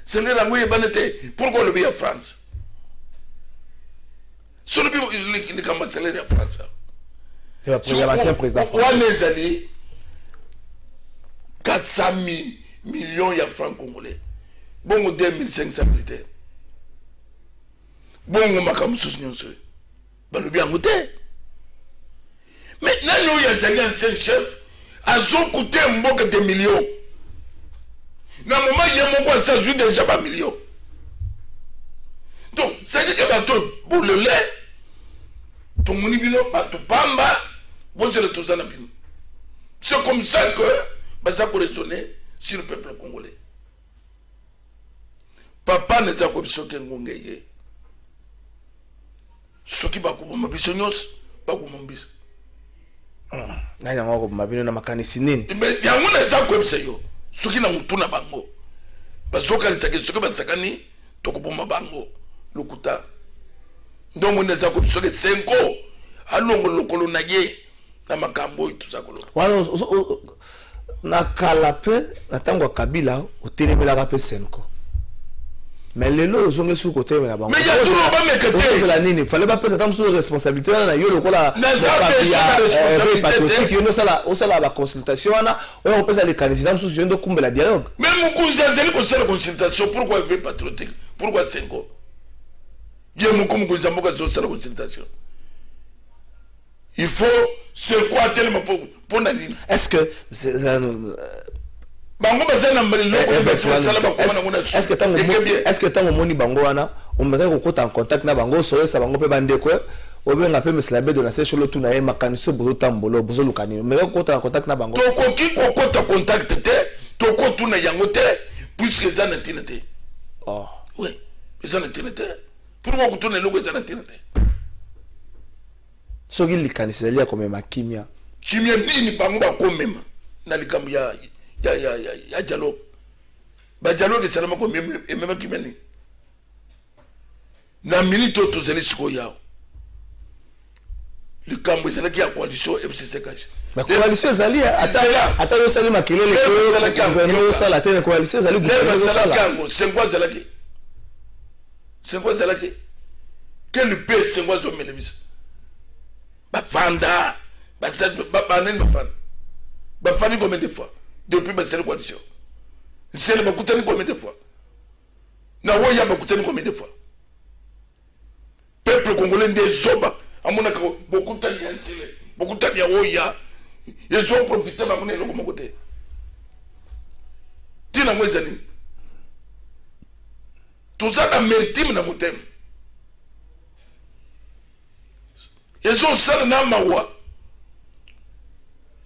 salaire ngoye banete pourquoi le bien France sur le le comme salaire en France c'est la programmation président français les alliés 400 millions ya francs congolais bon 2500 militaires bon makam sousnyonso ba le bien ngote maintenant nous y a un ancien chef a coûté un peu de millions. Dans le moment, il y a un peu ça joue déjà pas millions. Donc, ça veut dire que pour le lait, ton monibino, ton pamba, vous êtes tous en abîme. C'est comme ça que ça peut résonner sur le peuple congolais. Papa ne sait pas ce qu'il y a. Ce qui va couper ma bisognos, pas couper mon bis. nani ngoko mabino na makanisi nini mais yango na sa kwebse yo soki na mutuna bango bazoka ntsake soki basakani tokoboma bango lokuta ndongo na sa kwebse soki senko alongo lokolo na ye na makambo itu zakolo wana na kalape na tango kabila otelemela pe senko mais lelo ozonge su côté na bango mais ya tout le monde mekete la nini fallait pas pesa tam sur responsabilité na yo lokola na responsabilité patriotique yo no sala ba consultation na on pesa les candidats sous yo ndo kumbela dialogue même mukunzi azeli ko sala consultation pourquoi veut patriotique pourquoi sengo ye mukunzi mboka zo sala consultation il faut c'est quoi tellement pour nani est-ce que bango bazana mbele est-ce que tango moni bango wana on me kokota en contact na bango soyesa bango pe bandeko obenga pe mesla bedo na sesho lotu na ye makaniso bozo tambolo bozo lukani me kokota en contact na bango tokoki kokota contact te tokotu na yango te puisque ça na tinete oh oui ça na tinete pourquoi kutuna loko ça na tinete soki likanisa lia komema kimia nini bango ba komema na likambo ya dialogue ba dialogue c'est seulement comme même qui mène na minute to zeli siko yao likambo c'est là qui a coalition FCC cash mais coalition zali ata yo sali makelele ko gouvernement sala te coalition zali gouvernement sala c'est quoi zala ki quel paix c'est quoi zo melebisa ba fanda ba nene ba fani combien de fois depuis ma seule coalition c'est le bakutani combien de fois na woya bakutani combien de fois peuple congolais des zoba amona ko bakutani yansile bakutani ya woya ils ont profité ba mona loko mokote tina mwezani tout ça a mérité na motem ils ont ça na mawa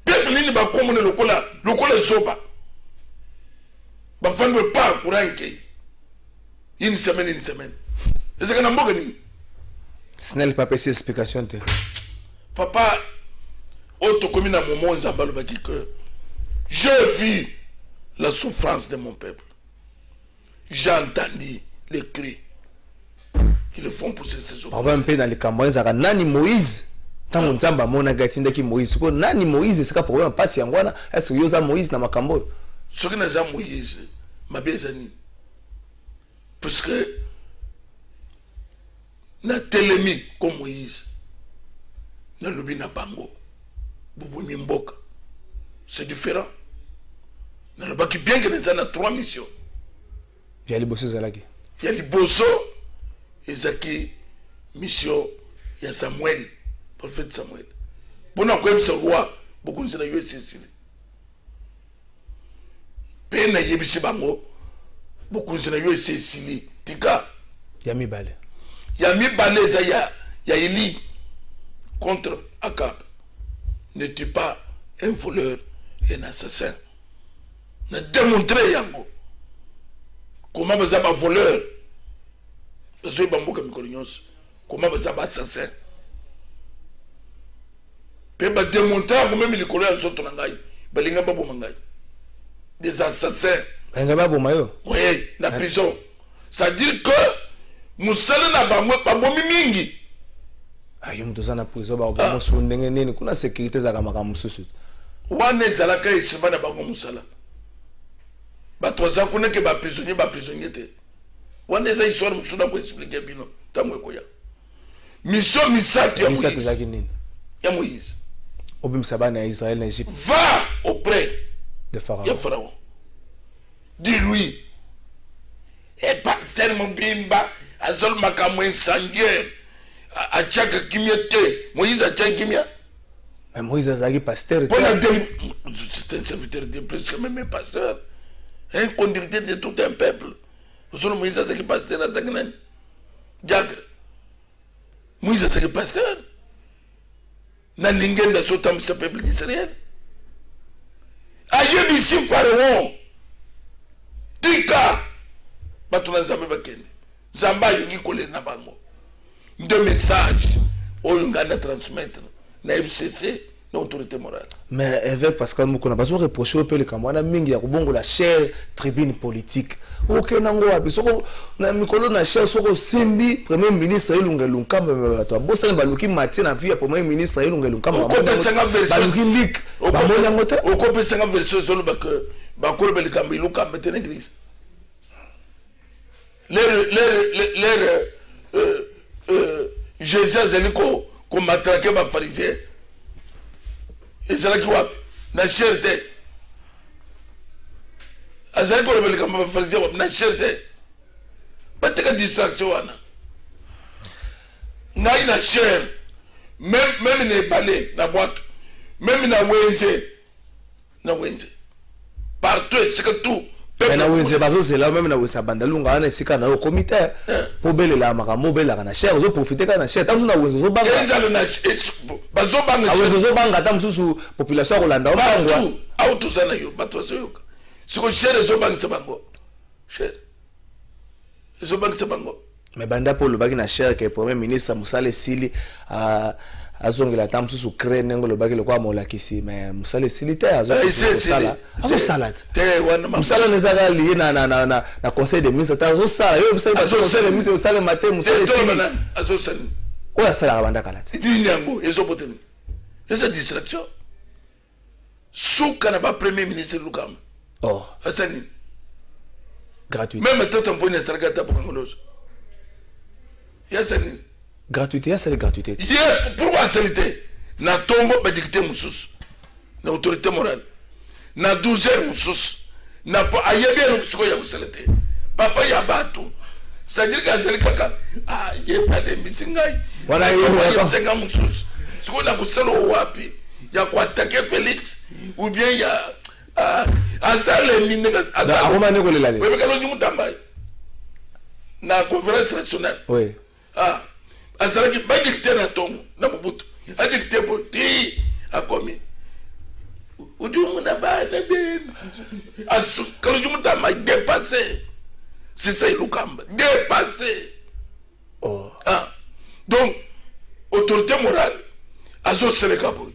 peuple nini ba komone lokola zoba ba fande pas courant ke une semaine est-ce que na mboka nini ce n'est pas passé explication te papa auto commune à moment nzamba ba dit que j'ai vu la souffrance de mon peuple j'ai entendu les cris qu'ils font pour ces hommes on va un peu dans les campagnes nani Moïse tango nzamba mona gatindaki Moïse ko nani Moïse c'est ka problème passe yangwana est-ce que yoza Moïse na makambo ce que naza Moïse mabezani parce que na telemi comme Moïse na lobi na bango bobo mimboka c'est différent na loba ki bien que les ana 3 missions via liboso zalaki ya liboso ezaki mission ya Samuel prophète Samuel bona ko ebisa roi beaucoup nzela yo esisili pe na yebisi bango beaucoup nzela yo esisili tika ya mibale eza ya Élie contre Akab. Ne tue pas un voleur et un assassin. Ne démontrer yango comment vous avez un voleur, comment vous avez un assassin. Peut démontrer comment il colère sur ton angaï, balinga babo mangaï. Des assassins. Balinga babo mayo. Oui, la prison. Ça veut dire que musala na bango babo mingi. Ayo mtoza na prison ba ba so ndenge nini kuna sécurité za kama mususu. Wana ezalaka esima na bango musala. Ba toza kuna ke ba prisonnier te. Wana eza histoire musuna ko expliquer bino tango ekoya. Mission misaki ya Moïse. Misaki nini? Ya Moïse. Obimisa bana ya Israël na Égypte. Va auprès de Pharaon. Ya Pharaon. Dis-lui. Et pas tellement bimba azol makambo incendiaire. Achaka kimia te. Moïse achaka kimia. Mais Moïse azaki pasteur. C'est un serviteur de plus que même un pasteur. Un conducteur de tout un peuple. Moïse azaki pasteur azaki nani. Diacre. Moïse azaki pasteur. Nalingenda sotam ce peuple d'Israël. Ayebisi Pharaon. Tika. Batuna nzambe bakende. Nzamba yongi kole na bango. De messages au Uganda transmettre na FCC na autorité morale. Mais évêque Pascal Mukona bazo reprocher au pele kamwana mingi ya kubongo la chère tribune politique. OK nango wapi soko na mikolo na chère soko simbi premier ministre Ilunga Lunkamba bato bosa ba luki matin na vie premier ministre Ilunga Lunkamba ba luki lik ba mona ngota o ko pesa nga version zolo ba que ba ko le kamba Lunkamba tene église. Jésus a dit qu'on m'a traqué par pharisien. Et c'est là qu'il voit la cherté. A dit qu'on m'a traqué par pharisien, la cherté. Pas de distraction. N'a une chair. Même les balais, la boîte. Même la Wenze. Partout, c'est que tout. Mais na weze bazo zela même na wesa bandalunga na sika na comité pour bele la makambo bela na cher zo profiter kana cher tamu na weze zo banga ezalo na bazo banga weze zo banga tamu susu population Rolanda bangwa auto sana yo bato zo siko cher zo banga se bango cher zo banga se bango mais banda pour le bagi na cher que premier ministre Musale Sili azongela tamu susu crée nengo le bagi le kwa molakisi mais Musale Sili te azo sala azo salade te wana Musala nezaka lié na conseil des ministres azo sala yo Musala conseil des ministres sala matin Musala Sili azo sala oya sala banda kalati dini yango ezo poteni esa distraction souka na ba premier ministre Lukamba oh asani gratuit même tant on pone sala gata bokangoloso yasani gratuité ya c'est gratuité pourquoi c'est na tombo ba dicté mususu na autorité morale na 12h mususu na pa ayebia no siko ya kuselete papa ya batu c'est-à-dire que c'est kaka ye pas de misingai wana yo senga mususu siko na kuselo wapi ya kuattaquer Félix ou bien ya asale minega akoma ne kolela le wewe kalo nyumutamba na conférence nationale oui azalaki badicté na tongo na Mobutu adicté boti akomi udimu na bana ben kalo nyumutamba dépassé c'est ça Lukamba dépassé oh donc autorité morale azo seleka boy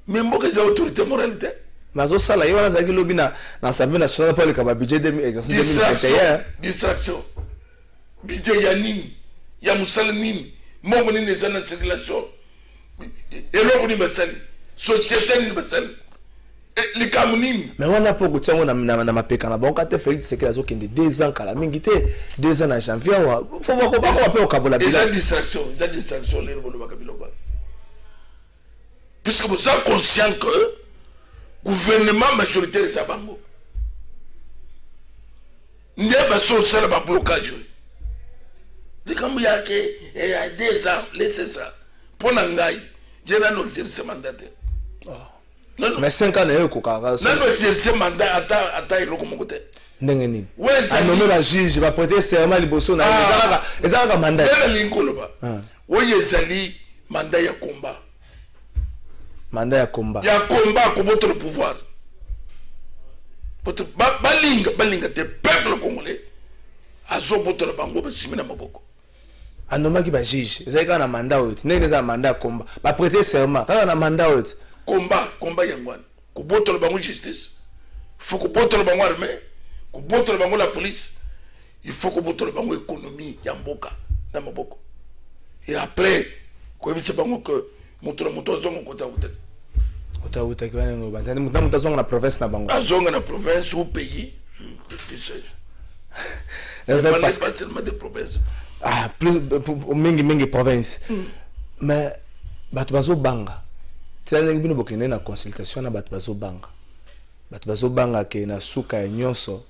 mais mboka za autorité moralité mazo sala yo wana zaki lobi na assemblée nationale pour le kaba budget 2021 distraction budget ya nini ya musala nini mongo nini ezana circulation eloko ni basali société ni basali Les Camerounais. Mais on a pas goûté on a ma pécana. Bon quand Félix c'est qu'il a zoké 2 ans kala mingité 2 ans en janvier. Faut voir comment on peut au Kabola. Ils ont distraction les Boloba Kabila. Puisque vous êtes conscient que gouvernement majoritaire de Sabango n'y a pas de blocage. Dis comme il y a 2 ans, laissez ça. Pour l'angaï, il y a un exercice mandataire. Mais 5 ans, il y a un exercice mandat à il côté. Nengeni. A nommé la juge, il va prêter serment liboso na ezaka mandat. Oui, ezali mandat ya combat. Mandat ya combat. Ya combat pour votre pouvoir. Balinga te peuple congolais. Azo boto la bango ba simina maboko. A nommé qui va juge, ezaka na mandat out. Nengeni za mandat combat. Ba prêter serment, kana na mandat out. Combat yangwan. Ko boto la bango justice. Faut que boto la bango armée. Ko boto la bango la police. Il faut que boto la bango économie ya mboka na maboko. Et après, ko ebise bango que moto zongo kota uta. Kota uta ki wana no bantani muta zongo na province na bango. Zongo na province ou pays. Que sais-je. Pas seulement des provinces. Ah, plus mingi province. Mais bato bazo banga. Tela ngibino bokene na consultation na bato bazo banga. Bato bazo banga ke na suka ya nyonso.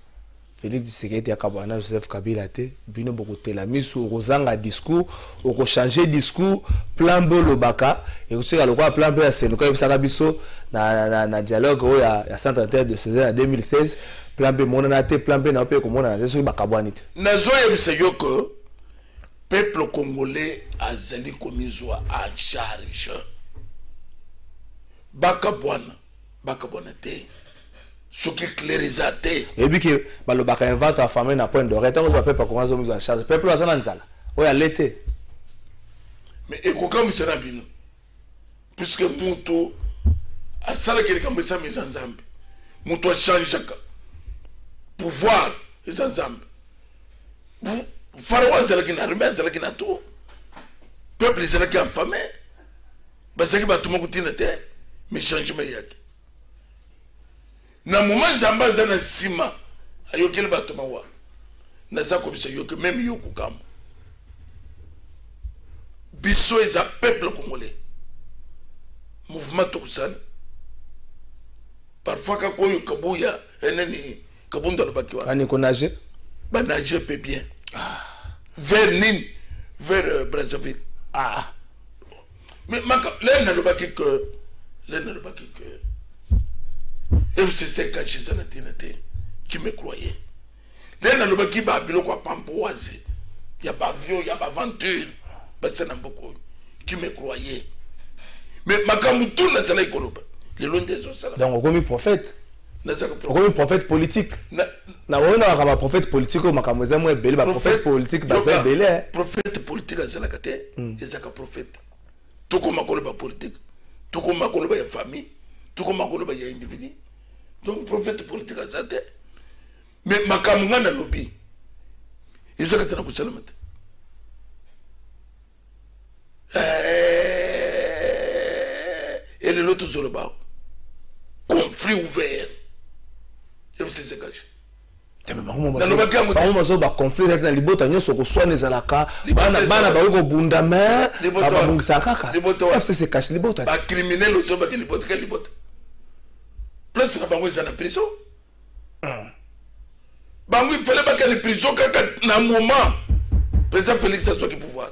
Félix Tshisekedi akabwana Joseph Kabila te bino bokotela misu kozanga discours oko changer discours plan B lobaka et aussi ka lokwa plan B ya senuka ebisaka biso na dialogue o ya centre terre de César en 2016 plan B monana te plan B na pe ko monana te so bakabwani te nazo yebisa yo que peuple congolais azali komizwa en charge bakabwana te ce qui clairisate et puis que balobaka invente a famille na point d'oreille tant que peuple pas commencer mise en charge peuple va s'en nzala oya l'été mais ekoka misera bino puisque muto asala quelqu'un mais ça mise en zambe muto change chaka pouvoir les ensemble farwa zala kina armée zala kina tout peuple zala ki enfamé basaki batuma kutina te mais changement yaki na moment zamba zana sima ayokeli batuma wa na zako bisa yoke même yoku kam biso eza peuple congolais mouvement tokusana parfois ka koyo kabuya eneni kabunda bakiwa ani konager ba nager peut bien vers Nin vers Brazzaville mais maka lena lo baki que FCC caché ça na tinate qui me croyait lena lo baki ba biloko a pampoise ya ba avion ya ba aventure ba sana mboko qui me croyait mais makambu tout na sala ikoloba le long des autres sala donc comme prophète comme prophète politique na wona kama prophète politique makambu za mo belé ba prophète politique ba za belé prophète politique azala kate ezaka prophète tout comme makoloba politique tout comme makoloba ya famille tout comme makoloba ya individu donc prophète politique azate mais makambu ngana lobby ezaka tena kusalama te et le lot sur le bas conflit ouvert et vous se gage bazo ba conflit na libota nyonso ko swana ezalaka bana ba ko bunda mais ba bungisa kaka FCC cache libota ba criminel ozo ba libota plus na bango ezana prison bango il fallait ba que prison kaka na moment président Félix a qui pouvoir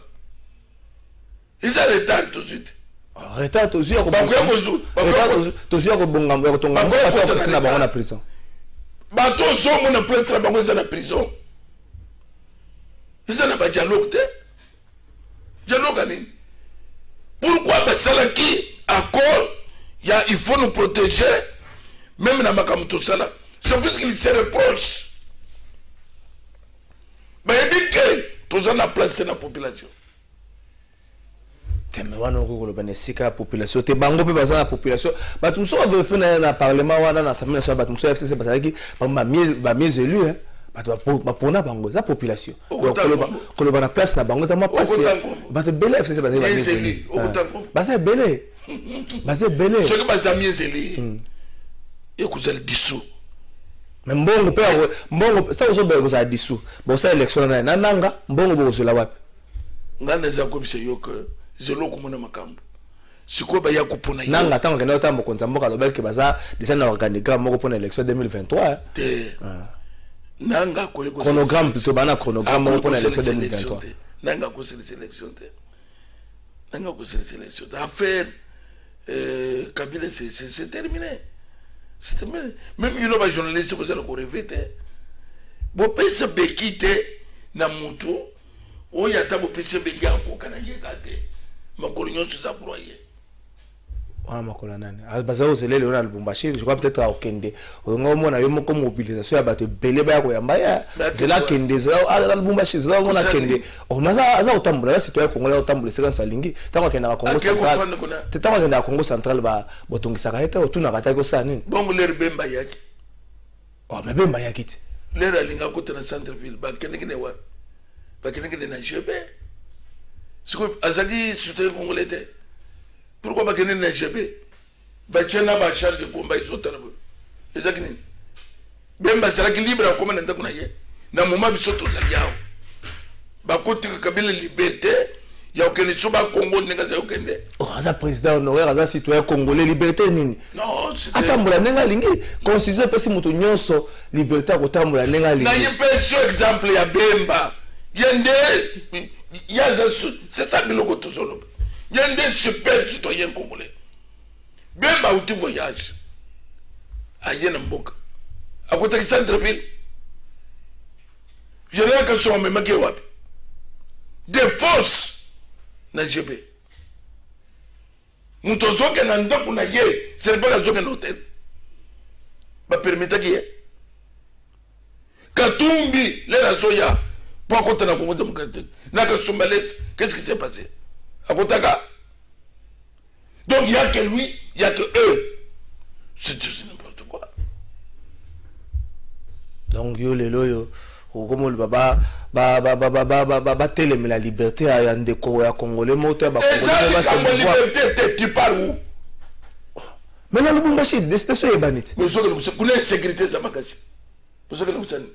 ils ont retard tout de suite retard tout de suite tout de suite ko bonga ko tonga ko na bango na prison bato zongo na prestre bango ezana prison ezana ba dialogue te dialogue ani pourquoi basalaki accord ya il faut nous protéger même na makambo tosala c'est plus qu'il se reproche bayebi ke toza na place na population teme wana okoloba na esika ya population te bango mpe baza na population bato mosusu bavefe na parlement wana na assemblée nationale bato mosusu ya FCC bazalaki bamieux élus bato bapona bango eza population koloba na place na bango eza mwa place bato ebele FCC bazali bamieux élus baza ebele soki baza mieux élus et que vous allez dissous. Mais mbongo pe mbongo ça vous avez ça dissous. Bon ça élection na nanga mbongo bozo la wapi. Ngana za ko bise yo que zelo ko mona makambo. Siko ba ya ko pona yo. Nanga tango kena otambo konza mboka lobel ke baza déjà na organigramme moko pona élection 2023. Te. Nanga ko yo chronogramme plutôt bana chronogramme moko pona élection 2023. Nanga ko sélection te. Nanga ko sélection. Affaire Kabila c'est terminé. C'est terminé. Même you know ba journaliste ko zela ko revete. Bo pesa bekite na mutu o ya tabo pesa beki ako kana yekate. Makolo nyonso za broyer. Ah makola nani. Baza ozelele ona Lubumbashi, je crois peut-être à Okende. Ongo mona yo moko mobilisation ya bato belé ba ko yamba ya. Zela kende za Lubumbashi zela mona kende. O maza za otambula citoyen congolais otambula seka salingi. Tango kenda ka Congo central. Tango kenda ka Congo central ba botongisa ka eta otuna kata ko sa nini. Bongo ler bemba yaki. Oh mais bemba yaki ti. Ler alinga ko na centre ville ba kende kene wa. Ba kende kene na jebe. Siko azali citoyen congolais te. Pourquoi pas que nous n'ayons pas de charge de combat? Ils ont dit bien que libre à comment on a dit dans le moment où ils sont tous allés bah côté Kabila liberté il y a aucun choix Congo n'est-ce pas? Oh ça président honoraire ça citoyen congolais liberté nini? Non c'était attambula nenga lingi constitution pesi mutu nyonso liberté ko tambula nenga lingi. Na yepesi exemple ya Bemba yende ya c'est ça biloko tout solo. Il y a des super citoyens congolais. Bemba où tu voyages. À Yenamboka. À côté du centre-ville. Je n'ai rien que sur même qui est des forces dans le GB. Nous sommes en train de faire c'est pas la zone de l'hôtel. Va permettre qu'il y ait. Katumbi, les Razoya, pour côté de la Congo démocratique. Qu'est-ce qui s'est passé? À Kotaka. Donc il n'y a que lui, il n'y a que eux. C'est n'importe quoi. Donc yo le loyo, comme le baba, ba télé la liberté à ndeko ya congolais moto ba congolais ba c'est liberté tu parles où? Mais là le Lubumbashi décider so yebanit. Mais ce que la sécurité ça makasi. Pour ça que nous sommes.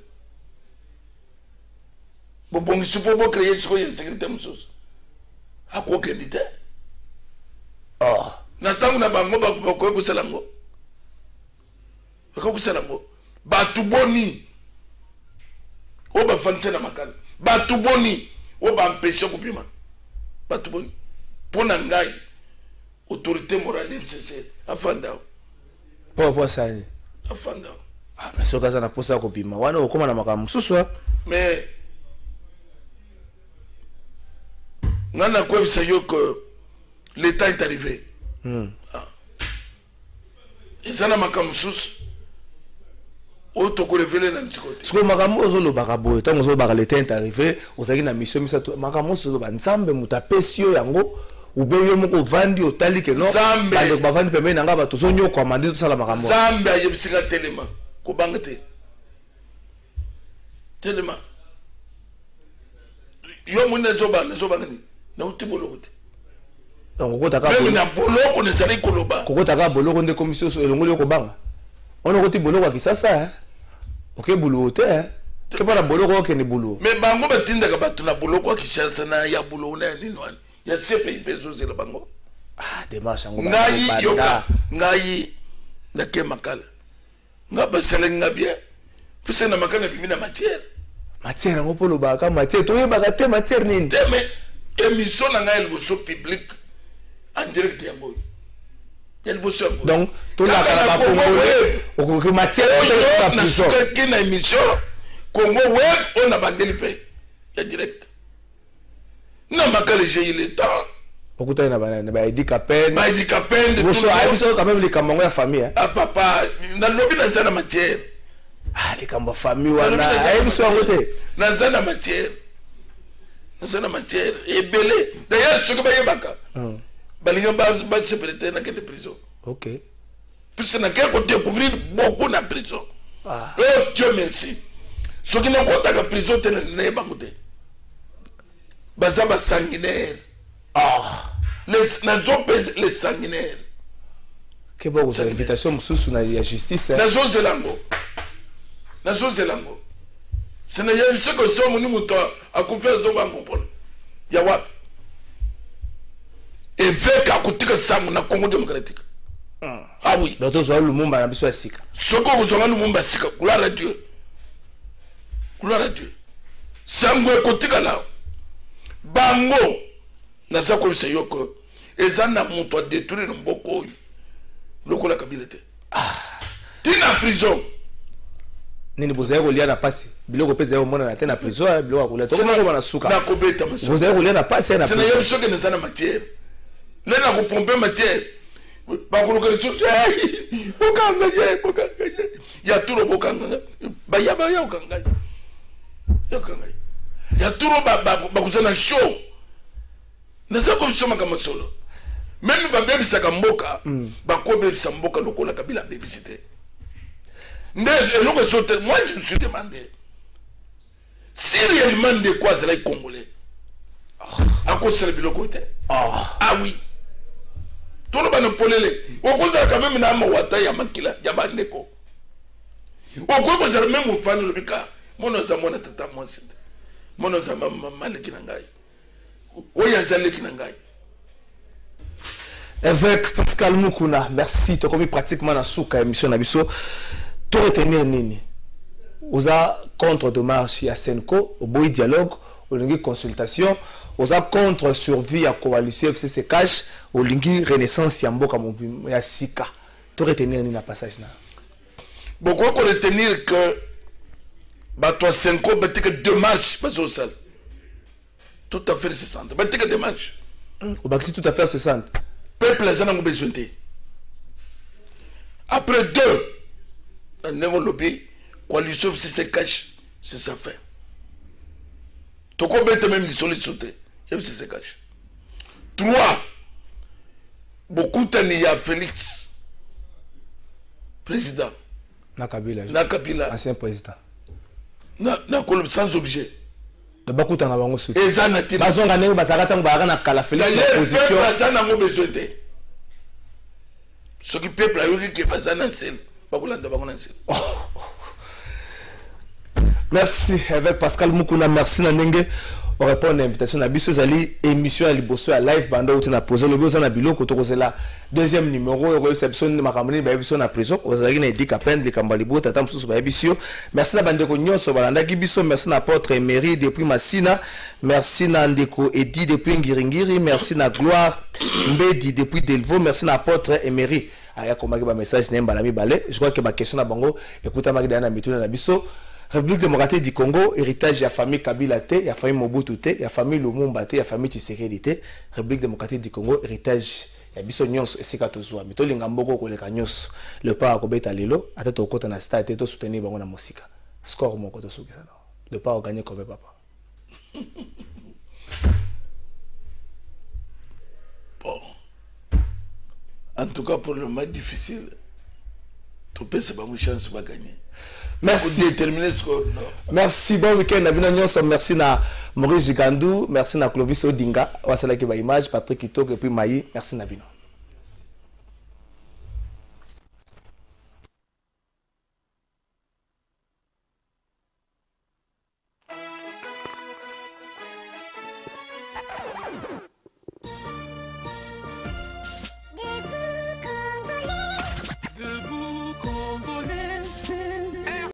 Bon il faut créer ce que la sécurité musos. À quoi qu'elle dit? Oh. Natangu na bango ba ko ko salango. Ba ko salango. Ba tuboni. O ba fanse na makala. Ba tuboni. O ba empêcher ko bima. Ba tuboni. Pona ngai. Autorité morale c'est afanda. Po ça ni. Afanda. Ah mais so kaza na posa ko bima. Wana okoma na makamu suswa. Mais Nana quoi ça yo que l'état est arrivé. Et ça n'a pas comme sous. Au toko révélé dans ce côté. Ce que makamu zo lo bakabo, tant zo bakale l'état est arrivé, osaki na mission misa makamu zo ba nzambe mutapesio yango ubeyo moko vandi otali ke no. Nzambe ba vandi pembe nanga ba to zo nyoko amandi to sala makamu. Nzambe ayebisika telema ko bangate. Telema. Yo muna zo ba ngani. Na utibolo kote. Donc kokota ka même na boloko ne sali koloba kokota ka boloko nde commission so elongoli ko banga ono koti boloko kisasa OK bulu te ke para boloko ke ni bulu mais bango batinda ka batuna boloko kisasa na ya bulu na ni nwan ya CPI peso zela bango ah démarche ngo ngai yoka ngai na ke makala ngaba sele ngabie puse na makana bimina matière ngo polo ba ka matière to yeba te matière nini te mais émission na ngai le public en direct ya boy. Donc tout la Canada Congo que matière de la prison qui na émission Congo web on a bandé le pays ya direct. Na makale j'ai le temps. Okuta na ba Edikapen. Ba Edikapen de tout. Vous savez quand même les Kamongo ya famille hein. Ah papa na lobby na sana matière. Ah les Kambo famille wana. Émission ngote. Na sana matière. Na sana matière et belé. D'ailleurs ce que ba yebaka. Balinga ba se prêter na quelle prison. OK. Puisque na quel côté découvrir beaucoup na prison. Ah. Oh Dieu merci. Ce qui n'a pas ta prison te ne ba ngote. Bazaba sanguinaire. Ah. Les sanguinaires. OK. que bon aux invitations sous na ya justice Nazo Zelango c'est na ya ce que somo ni muto a confiance zo bango pole ya wapi évêque akutika sangu na Congo démocratique ah oui donc zo Lumumba na biso ya sika soko ko Lumumba sika gloire à Dieu sangu ekotika la bango na sako bisayoko ezana muto a détruire mboko lokola Kabila te tina prison nini bozaye kolia na pasi biloko pesa yo mona na te na prison biloko kolia to ko na suka na kobeta maso bozaye kolia na pasi na prison c'est na yeso ke na sana matière là na ko pomper matière ba ko lokela so bokanga ya turo bokanga ba ya okanga ya turo ba kusana show na sako bisoma kama solo même ba bébé saka mboka ba ko bébé sa mboka lokola Kabila bébé c'était mais le sauter moi je me suis demandé si réellement de quoi c'est les Congolais à cause de biloko était ah oui tout le monde polele au contraire quand même na mawata ya makila ya bandeko au contraire même au fan le bika mono za mona tata moi c'est mono za mama le kinangai oya zale kinangai. Avec Pascal Mukuna, merci. Tu as commis pratiquement la souka émission Nabiso. Tu retenir nini? Oza contre de marche à Senko, au bout dialogue, au lingi consultation, oza contre survie à coalition FCC cash, au lingi renaissance yamboka ya sika. Tu retenir nini na passage na? Pourquoi pour retenir que toi Senko bâtit que deux marches pas au sale. Tout à fait nécessaire. Bâtit que deux marches. Au baxi tout à fait nécessaire. Peuple les gens ont besoin de. Après deux, on a lobby, coalition si se cache, c'est ça fait. Tout comme même les sollicités, il se cache. Trois, beaucoup de temps il y a Félix, président. Nakabila, ancien président. Sans objet. De beaucoup de temps on et ça n'a pas besoin de besoin de ce qui peuple a eu qui est pas en scène. Merci avec Pascal Mukuna, merci Nanenge. On répond à l'invitation à Bisso Zali, émission à Liboso à live, banda où tu as posé le besoin à Bilo, quand tu as la deuxième numéro, réception de ma camarade, Babiso na prison, aux Agina et Dick à peine, les Cambalibo, Tatam sous Babisio. Merci à Bande Cognon, Sobalanda Gibiso, merci à Porte Emery depuis Massina, merci à Ndeko Edi depuis Ngiringiri, à na Gloire Mbedi depuis Delvaux, merci à Porte Emery. Aya komaki ba message nemba la mi balé, je crois que ma question na bango, écoute ma gidana mituna na biso. République démocratique du Congo, héritage de la famille Kabila, de la famille Mobutu, de la famille Lumumba, de la famille Tshisekedi. République démocratique du Congo, héritage de la Nyos et Sikatozwa. Mais tout le monde a Nyos. Le pas à Kobeta Lelo, à tête au côté de la star, et soutenir la musique. Score mon côté souki ça. Le pas à gagner comme papa. Bon. En tout cas, pour le match difficile, tu peux se battre une chance de gagner. Merci. Merci, bon week-end. Merci à Maurice Gigandou, merci à Clovis Odinga, Wasalaki Image, Patrick Kitok et puis Maï. Merci Nabino.